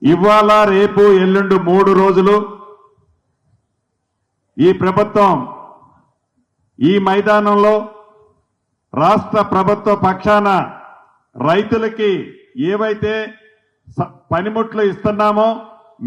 ఇవాళ రేపు ఎల్లుండి 3 రోజులు ఈ ప్రభుత్వం ఈ మైదానంలో రాష్ట్ర ప్రభుత్వ పక్షాన రైతులకి ఏవైతే పనిముట్లు ఇస్తున్నామో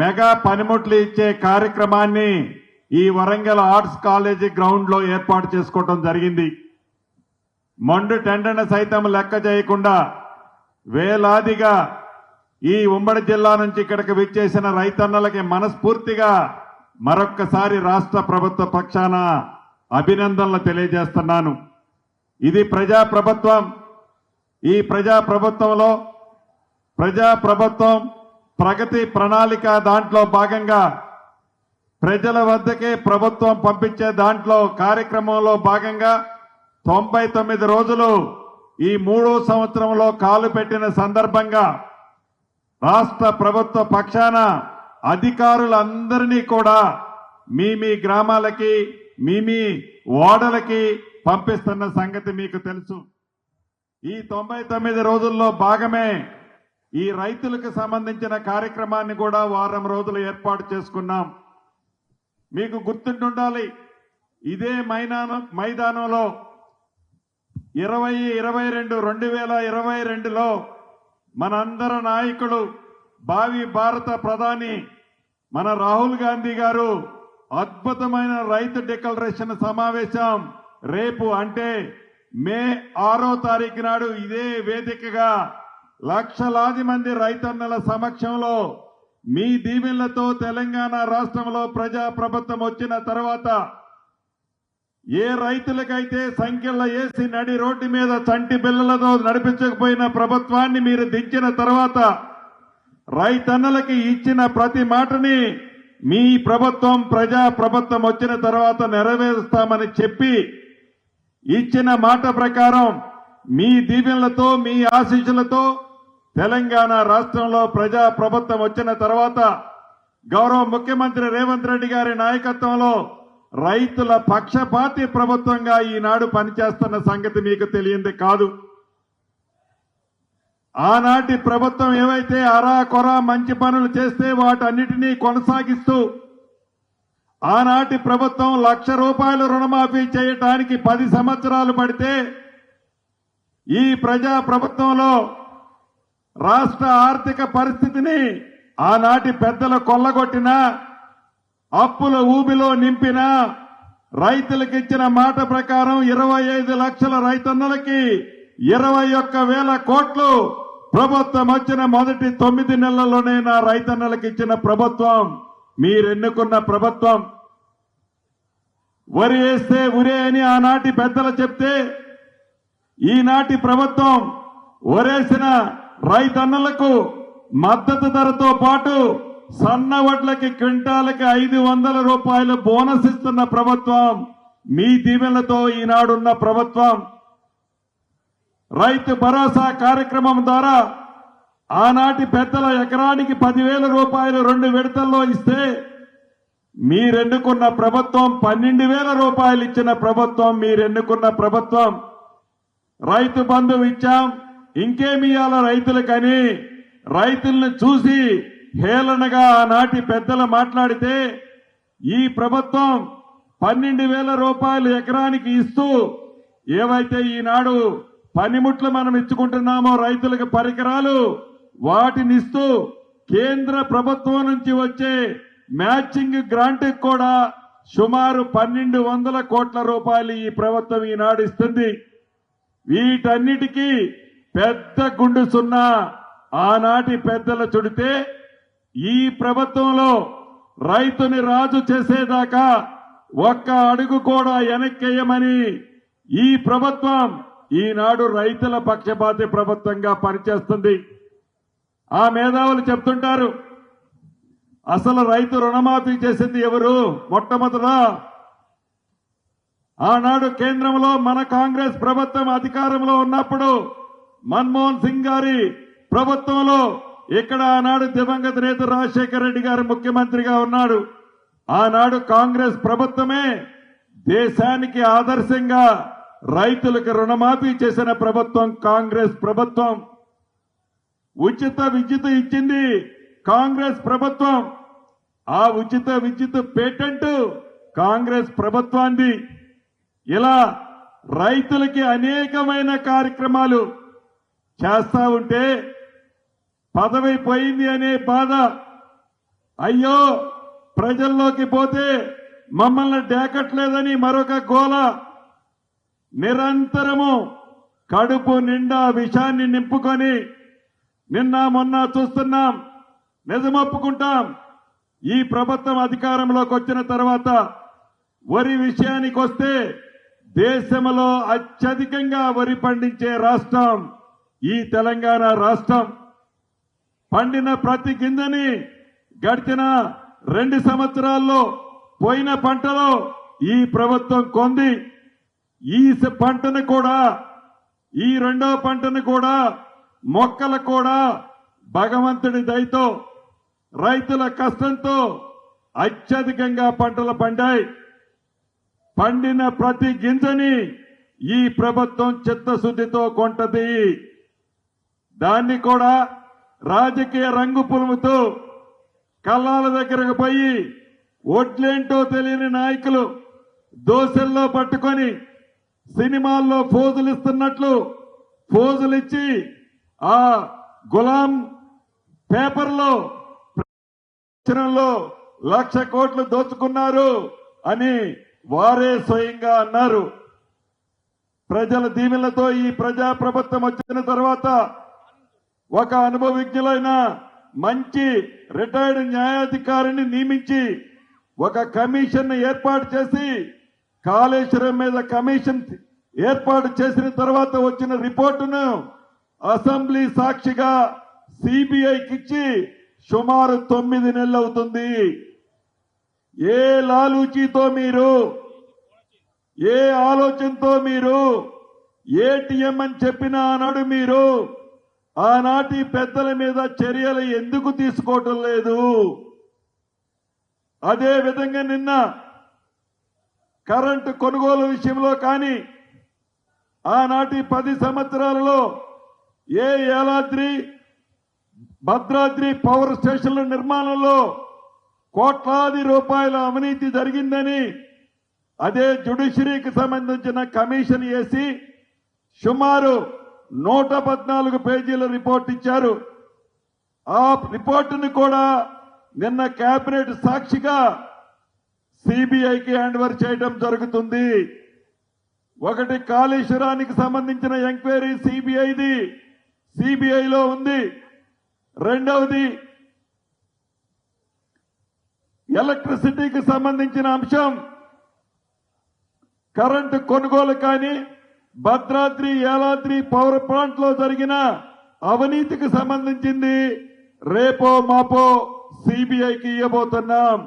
మెగా పనిముట్లు ఇచ్చే కార్యక్రమాన్ని ఈ వరంగల్ ఆర్ట్స్ కాలేజీ గ్రౌండ్ లో ఏర్పాటు చేసుకోవడం జరిగింది. మండు టెండను సైతం లెక్క చేయకుండా వేలాదిగా ఈ ఉమ్మడి జిల్లా నుంచి ఇక్కడికి విచ్చేసిన రైతన్నలకి మనస్ఫూర్తిగా మరొక్కసారి రాష్ట్ర ప్రభుత్వ పక్షాన అభినందనలు తెలియజేస్తున్నాను. ఇది ప్రజాప్రభుత్వం. ఈ ప్రజాప్రభుత్వంలో ప్రజాప్రభుత్వం ప్రగతి ప్రణాళిక దాంట్లో భాగంగా ప్రజల వద్దకే ప్రభుత్వం పంపించే దాంట్లో కార్యక్రమంలో భాగంగా 99 రోజులు ఈ 3వ సంవత్సరంలో కాలు పెట్టిన సందర్భంగా రాష్ట్ర ప్రభుత్వ పక్షాన అధికారులందరినీ కూడా మీ గ్రామాలకి మీ ఓడలకి పంపిస్తున్న సంగతి మీకు తెలుసు. ఈ 99 రోజుల్లో భాగమే ఈ రైతులకు సంబంధించిన కార్యక్రమాన్ని కూడా వారం రోజులు ఏర్పాటు చేసుకున్నాం. మీకు గుర్తుంటుండాలి, ఇదే మైదానంలో 2022లో మనందరి నాయకుడు భావి భారత ప్రధాని మన రాహుల్ గాంధీ గారు అద్భుతమైన రైతు డిక్లరేషన్ సమావేశం రేపు అంటే మే 6వ తారీఖు నాడు ఇదే వేదికగా లక్షలాది మంది రైతన్నల సమక్షంలో మీ దీవెనలతో తెలంగాణ రాష్ట్రంలో ప్రజాప్రభుత్వం వచ్చిన తర్వాత ఏ రైతులకైతే సంఖ్యలో వేసి నడి రోడ్డు మీద చంటి బిల్లలతో నడిపించకపోయిన ప్రభుత్వాన్ని మీరు దించిన తర్వాత రైతన్నలకి ఇచ్చిన ప్రతి మాటని మీ ప్రభుత్వం ప్రజాప్రభుత్వం వచ్చిన తర్వాత నెరవేరుస్తామని చెప్పి ఇచ్చిన మాట ప్రకారం మీ దీవెనలతో మీ ఆశీస్సులతో తెలంగాణ రాష్ట్రంలో ప్రజాప్రభుత్వం వచ్చిన తర్వాత గౌరవ ముఖ్యమంత్రి రేవంత్ రెడ్డి గారి నాయకత్వంలో రైతుల పక్షపాతి ప్రభుత్వంగా ఈనాడు పనిచేస్తున్న సంగతి మీకు తెలియంది కాదు. ఆనాటి ప్రభుత్వం ఏవైతే అరాకొరా మంచి పనులు చేస్తే వాటన్నిటినీ కొనసాగిస్తూ ఆనాటి ప్రభుత్వం ₹1,00,000 రుణమాఫీ చేయటానికి 10 సంవత్సరాలు పడితే ఈ ప్రజా ప్రభుత్వంలో రాష్ట్ర ఆర్థిక పరిస్థితిని ఆనాటి పెద్దలు కొల్లగొట్టిన అప్పుల ఊబిలో నింపిన రైతులకు ఇచ్చిన మాట ప్రకారం 25 లక్షల రైతన్నలకి 21,000 కోట్లు ప్రభుత్వం వచ్చిన మొదటి 9 నెలల్లోనే నా రైతన్నలకు ఇచ్చిన ప్రభుత్వం మీరెన్నుకున్న ప్రభుత్వం. వరి వేస్తే ఉరే అని ఆనాటి పెద్దలు చెప్తే ఈనాటి ప్రభుత్వం వరేసిన రైతన్నలకు మద్దతు ధరతో పాటు సన్న వడ్లకి క్వింటాలకి ₹500 బోనస్ ఇస్తున్న ప్రభుత్వం మీ దీవెనలతో ఈనాడున్న ప్రభుత్వం. రైతు భరోసా కార్యక్రమం ద్వారా ఆనాటి పెద్దల ఎకరానికి ₹10,000 2 విడతల్లో ఇస్తే మీరెన్నుకున్న ప్రభుత్వం ₹12,000 ఇచ్చిన ప్రభుత్వం మీరెన్నుకున్న ప్రభుత్వం. రైతు బంధు ఇచ్చాం, ఇంకేమి ఇయ్యాల రైతులకని రైతుల్ని చూసి హేళనగా ఆనాటి పెద్దలు మాట్లాడితే ఈ ప్రభుత్వం ₹12,000 ఎకరానికి ఇస్తూ ఏవైతే ఈనాడు పనిముట్లు మనం ఇచ్చుకుంటున్నామో రైతులకు పరికరాలు వాటిని ఇస్తూ కేంద్ర ప్రభుత్వం నుంచి వచ్చే మ్యాచింగ్ గ్రాంట్ కూడా సుమారు ₹1,200 కోట్ల ఈ ప్రభుత్వం ఈనాడు ఇస్తుంది. వీటన్నిటికీ పెద్ద గుండు సున్నా ఆనాటి పెద్దలు చుడితే ఈ ప్రభుత్వంలో రైతుని రాజు చేసేదాకా ఒక్క అడుగు కూడా వెనక్కేయమని ఈ ప్రభుత్వం ఈనాడు రైతుల పక్షపాతి ప్రభుత్వంగా పనిచేస్తుంది. ఆ మేధావులు చెప్తుంటారు, అసలు రైతు రుణమాఫీ చేసింది ఎవరు? మొట్టమొదట ఆనాడు కేంద్రంలో మన కాంగ్రెస్ ప్రభుత్వం అధికారంలో ఉన్నప్పుడు మన్మోహన్ సింగ్ గారి ప్రభుత్వంలో ఇక్కడ ఆనాడు దివంగత నేత రాజశేఖర రెడ్డి గారు ముఖ్యమంత్రిగా ఉన్నాడు. ఆనాడు కాంగ్రెస్ ప్రభుత్వమే దేశానికి ఆదర్శంగా రైతులకు రుణమాఫీ చేసిన ప్రభుత్వం కాంగ్రెస్ ప్రభుత్వం. ఉచిత విద్యుత్ ఇచ్చింది కాంగ్రెస్ ప్రభుత్వం. ఆ ఉచిత విద్యుత్ పేటెంట్ కాంగ్రెస్ ప్రభుత్వాన్ని. ఇలా రైతులకి అనేకమైన కార్యక్రమాలు చేస్తా ఉంటే పదవి పోయింది అనే బాధ, అయ్యో ప్రజల్లోకి పోతే మమ్మల్ని డేకట్లేదని మరొక గోల, నిరంతరము కడుపు నిండా విషాన్ని నింపుకొని నిన్న మొన్న చూస్తున్నాం. నిజమొప్పుకుంటాం, ఈ ప్రభుత్వం అధికారంలోకి వచ్చిన తర్వాత వరి విషయానికి వస్తే దేశంలో అత్యధికంగా వరి పండించే రాష్ట్రం ఈ తెలంగాణ రాష్ట్రం. పండిన ప్రతి గింజని గడిచిన 2 సంవత్సరాల్లో పోయిన పంటలో ఈ ప్రభుత్వం కొంది. ఈ పంటను కూడా, ఈ రెండో పంటను కూడా, మొక్కలు కూడా భగవంతుడి దయతో రైతుల కష్టంతో అత్యధికంగా పంటలు పండాయి. పండిన ప్రతి గింజని ఈ ప్రభుత్వం చిత్తశుద్ధితో కొంటది. దాన్ని కూడా రాజకీయ రంగు పులుముతూ కళ్ళాల దగ్గరకు పోయి ఓట్లేంటో తెలియని నాయకులు దోశల్లో పట్టుకొని సినిమాల్లో ఫోజులు ఇస్తున్నట్లు ఫోజులిచ్చి ఆ గులాం పేపర్లో 1,00,00,000 కోట్లు దోచుకున్నారు అని వారే స్వయంగా అన్నారు. ప్రజల దీవెనలతో ఈ ప్రజా ప్రభుత్వం వచ్చిన తర్వాత ఒక అనుభవజ్ఞులైన మంచి రిటైర్డ్ న్యాయాధికారిని నియమించి ఒక కమిషన్ ఏర్పాటు చేసి కాళేశ్వరం మీద కమిషన్ ఏర్పాటు చేసిన తర్వాత వచ్చిన రిపోర్టును అసెంబ్లీ సాక్షిగా సిబిఐకి ఇచ్చి సుమారు 9 నెలలు అవుతుంది. ఏ లాలూచీతో మీరు, ఏ ఆలోచనతో మీరు ఏటీఎం అని చెప్పిన ఆనాడు మీరు ఆనాటి పెద్దల మీద చర్యలు ఎందుకు తీసుకోవటం లేదు? అదే విధంగా నిన్న కరెంటు కొనుగోలు విషయంలో కానీ ఆనాటి 10 సంవత్సరాలలో ఏ యాదాద్రి భద్రాద్రి పవర్ స్టేషన్ల నిర్మాణంలో కోట్లాది రూపాయల అవినీతి జరిగిందని అదే జ్యుడిషియరీకి సంబంధించిన కమిషన్ వేసి సుమారు 114 పేజీల రిపోర్ట్ ఇచ్చారు. ఆ రిపోర్టును కూడా నిన్న కేబినెట్ సాక్షిగా సిబిఐకి హ్యాండ్ ఓవర్ చేయడం జరుగుతుంది. ఒకటి కాళేశ్వరానికి సంబంధించిన ఎంక్వైరీ సిబిఐలో ఉంది. రెండవది ఎలక్ట్రిసిటీకి సంబంధించిన అంశం, కరెంటు కొనుగోలు కానీ భద్రాద్రి యాదాద్రి పవర్ ప్లాంట్ లో జరిగిన అవినీతికి సంబంధించింది రేపో మాపో సిబిఐకి ఇవ్వబోతున్నాం.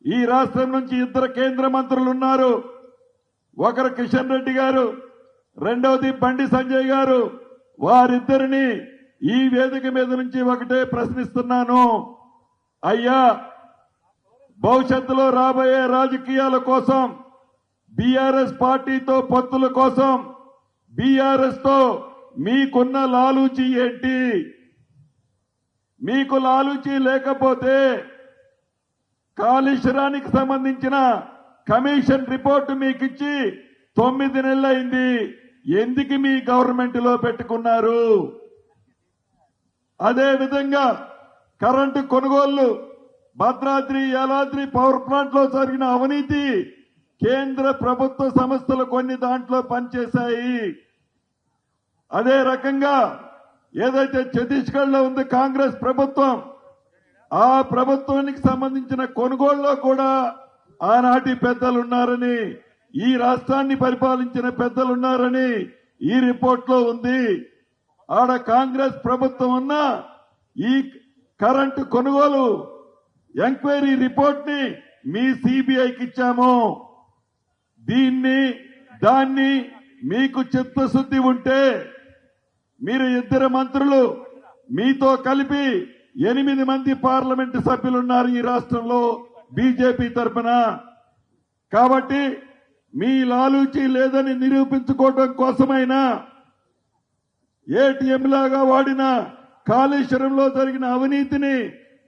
ఈ రాష్ట్రం నుంచి 2 కేంద్ర మంత్రులు ఉన్నారు. ఒకరు కిషన్ రెడ్డి గారు, రెండవది బండి సంజయ్ గారు. వారిద్దరిని ఈ వేదిక మీద నుంచి ఒకటే ప్రశ్నిస్తున్నాను. అయ్యా, భవిష్యత్తులో రాబోయే రాజకీయాల కోసం బీఆర్ఎస్ పార్టీతో పొత్తుల కోసం బీఆర్ఎస్ తో మీకున్న లాలూచి ఏంటి? మీకు లాలూచి లేకపోతే కాళేశ్వరానికి సంబంధించిన కమిషన్ రిపోర్టు మీకు ఇచ్చి 9 నెలలైంది. ఎందుకు మీ గవర్నమెంట్ లో పెట్టుకున్నారు? అదే విధంగా కరెంటు కొనుగోళ్లు భద్రాద్రి యాదాద్రి పవర్ ప్లాంట్ లో జరిగిన అవినీతి కేంద్ర ప్రభుత్వ సంస్థలు కొన్ని దాంట్లో పనిచేశాయి. అదే రకంగా ఏదైతే ఛత్తీస్గఢ్ లో ఉంది కాంగ్రెస్ ప్రభుత్వం, ఆ ప్రభుత్వానికి సంబంధించిన కొనుగోళ్లలో కూడా ఆనాటి పెద్దలున్నారని, ఈ రాష్ట్రాన్ని పరిపాలించిన పెద్దలున్నారని ఈ రిపోర్ట్ లో ఉంది. ఆడ కాంగ్రెస్ ప్రభుత్వం ఉన్న ఈ కరెంటు కొనుగోలు ఎంక్వైరీ రిపోర్ట్ ని మీ సిబిఐకి ఇచ్చాము. దాన్ని మీకు చిత్తశుద్ధి ఉంటే మీరు 2 మంత్రులు, మీతో కలిపి 8 మంది పార్లమెంటు సభ్యులున్నారు ఈ రాష్ట్రంలో బీజేపీ తరఫున. కాబట్టి మీ లాలూచి లేదని నిరూపించుకోవడం కోసమైనా ఏటీఎం లాగా వాడిన కాళేశ్వరంలో జరిగిన అవినీతిని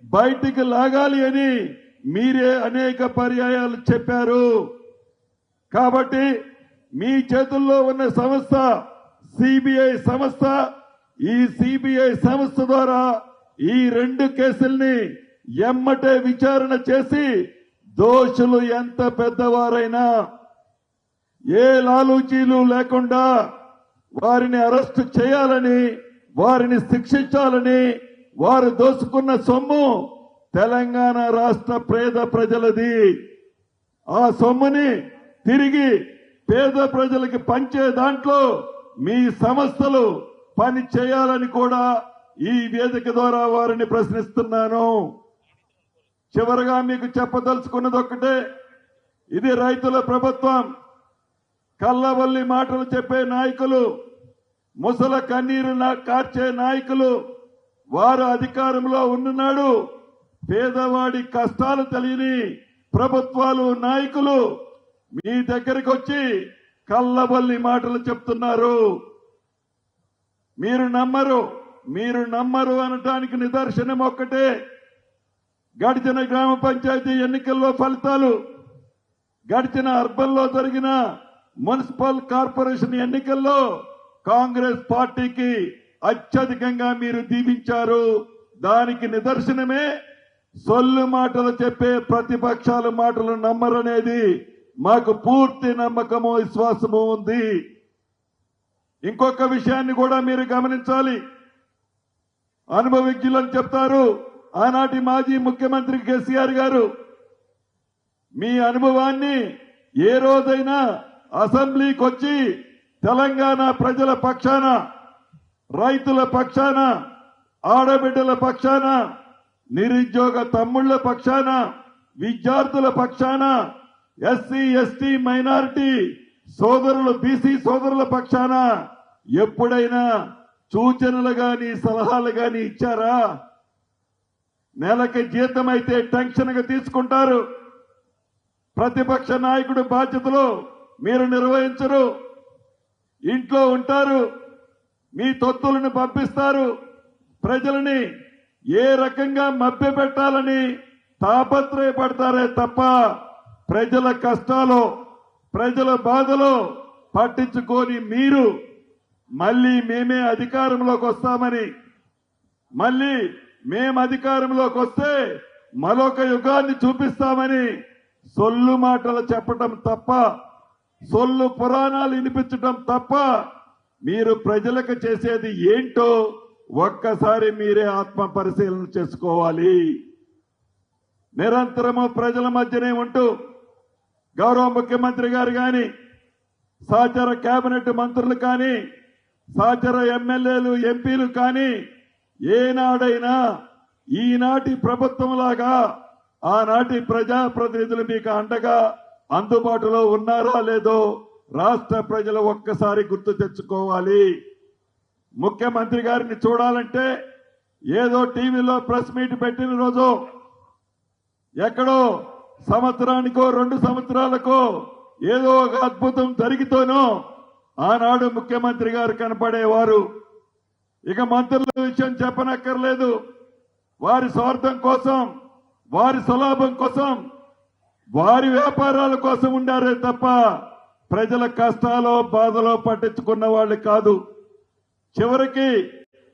బయటికి లాగాలి అని మీరే అనేక పర్యాయాలు చెప్పారు. కాబట్టి మీ చేతుల్లో ఉన్న సంస్థ సిబిఐ సంస్థ. ఈ సిబిఐ సంస్థ ద్వారా ఈ 2 కేసుల్ని ఎమ్మటే విచారణ చేసి దోషులు ఎంత పెద్దవారైనా ఏ లాలూచీలు లేకుండా వారిని అరెస్టు చేయాలని, వారిని శిక్షించాలని, వారు దోసుకున్న సొమ్ము తెలంగాణ రాష్ట్ర పేద ప్రజలది. ఆ సొమ్ముని తిరిగి పేద ప్రజలకి పంచే దాంట్లో మీ సంస్థలు పని చేయాలని కూడా ఈ వేదిక ద్వారా వారిని ప్రశ్నిస్తున్నాను. చివరగా మీకు చెప్పదలుచుకున్నది ఒక్కటే, ఇది రైతుల ప్రభుత్వం. కల్లవల్లి మాటలు చెప్పే నాయకులు, ముసల కన్నీరు కార్చే నాయకులు, వారు అధికారంలో ఉన్ననాడు పేదవాడి కష్టాలు తెలియని ప్రభుత్వాలు, నాయకులు మీ దగ్గరికి వచ్చి కల్లవల్లి మాటలు చెప్తున్నారు. మీరు నమ్మరు అనటానికి నిదర్శనం ఒక్కటే, గడిచిన గ్రామ పంచాయతీ ఎన్నికల్లో ఫలితాలు, గడిచిన అర్బన్లో జరిగిన మున్సిపల్ కార్పొరేషన్ ఎన్నికల్లో కాంగ్రెస్ పార్టీకి అత్యధికంగా మీరు దీవించారు. దానికి నిదర్శనమే సొల్లు మాటలు చెప్పే ప్రతిపక్షాల మాటలు నమ్మరనేది మాకు పూర్తి నమ్మకము, విశ్వాసము ఉంది. ఇంకొక విషయాన్ని కూడా మీరు గమనించాలి. అనుభవజ్ఞులని చెప్తారు ఆనాటి మాజీ ముఖ్యమంత్రి కేసీఆర్ గారు. మీ అనుభవాన్ని ఏ రోజైనా అసెంబ్లీకి వచ్చి తెలంగాణ ప్రజల పక్షాన, రైతుల పక్షాన, ఆడబిడ్డల పక్షాన, నిరుద్యోగ తమ్ముళ్ల పక్షాన, విద్యార్థుల పక్షాన, ఎస్సీ ఎస్టీ మైనారిటీ సోదరులు, బీసీ సోదరుల పక్షాన ఎప్పుడైనా సూచనలు గాని సలహాలు గాని ఇచ్చారా? నెలకి జీతం అయితే టెన్షన్ గా తీసుకుంటారు. ప్రతిపక్ష నాయకుడి బాధ్యతలు మీరు నిర్వహించరు. ఇంట్లో ఉంటారు, మీ తొత్తులను పంపిస్తారు. ప్రజలని ఏ రకంగా మభ్యపెట్టాలని తాపత్రయపడతారే తప్ప ప్రజల కష్టాలు, ప్రజల బాధలు పట్టించుకొని మీరు మళ్ళీ మేమే అధికారంలోకి వస్తామని, మళ్ళీ మేము అధికారంలోకి వస్తే మరొక యుగాన్ని చూపిస్తామని సొల్లు మాటలు చెప్పటం తప్ప, సొల్లు పురాణాలు వినిపించటం తప్ప మీరు ప్రజలకు చేసేది ఏంటో ఒక్కసారి మీరే ఆత్మ పరిశీలన చేసుకోవాలి. నిరంతరము ప్రజల మధ్యనే ఉంటూ గౌరవ ముఖ్యమంత్రి గారు కానీ, సహచర కేబినెట్ మంత్రులు కానీ, సహచర ఎమ్మెల్యేలు, ఎంపీలు కానీ ఏనాడైనా ఈనాటి ప్రభుత్వంలాగా ఆనాటి ప్రజాప్రతినిధులు మీకు అండగా అందుబాటులో ఉన్నారా లేదో రాష్ట్ర ప్రజలు ఒక్కసారి గుర్తు తెచ్చుకోవాలి. ముఖ్యమంత్రి గారిని చూడాలంటే ఏదో టీవీలో ప్రెస్ మీట్ పెట్టిన రోజు, ఎక్కడో సంవత్సరానికో 2 సంవత్సరాలకో ఏదో ఒక అద్భుతం జరిగితేనో ఆనాడు ముఖ్యమంత్రి గారు కనపడేవారు. ఇక మంత్రుల విషయం చెప్పనక్కర్లేదు. వారి స్వార్థం కోసం, వారి స్వలాభం కోసం, వారి వ్యాపారాల కోసం ఉండారే తప్ప ప్రజల కష్టాలో బాధలో పట్టించుకున్న వాళ్ళు కాదు. చివరికి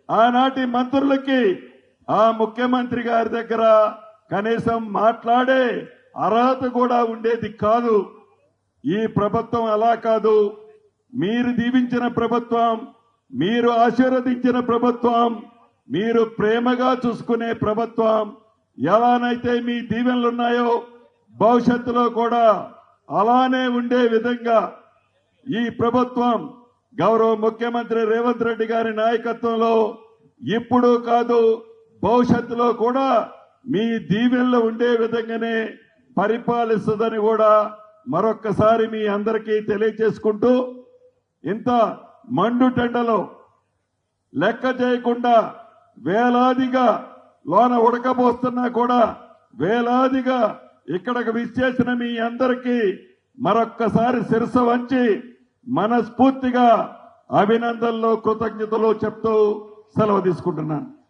ఆనాటి మంత్రులకి ఆ ముఖ్యమంత్రి గారి దగ్గర కనీసం మాట్లాడే అర్హత కూడా ఉండేది కాదు. ఈ ప్రభుత్వం అలా కాదు. మీరు దీవించిన ప్రభుత్వం, మీరు ఆశీర్వదించిన ప్రభుత్వం, మీరు ప్రేమగా చూసుకునే ప్రభుత్వం. ఎలానైతే మీ దీవెనలున్నాయో భవిష్యత్తులో కూడా అలానే ఉండే విధంగా ఈ ప్రభుత్వం గౌరవ ముఖ్యమంత్రి రేవంత్ రెడ్డి గారి నాయకత్వంలో ఇప్పుడు కాదు భవిష్యత్తులో కూడా మీ దీవెనలు ఉండే విధంగానే పరిపాలిస్తుందని కూడా మరొక్కసారి మీ అందరికీ తెలియజేసుకుంటూ, ఇంత మండుటెండలో లెక్క చేయకుండా వేలాదిగా లోన ఉడకబోస్తున్నా కూడా వేలాదిగా ఇక్కడికి విచ్చేసిన మీ అందరికీ మరొక్కసారి శిరస్సు వంచి మనస్ఫూర్తిగా అభినందనలు, కృతజ్ఞతలు చెప్తూ సెలవు తీసుకుంటున్నాను.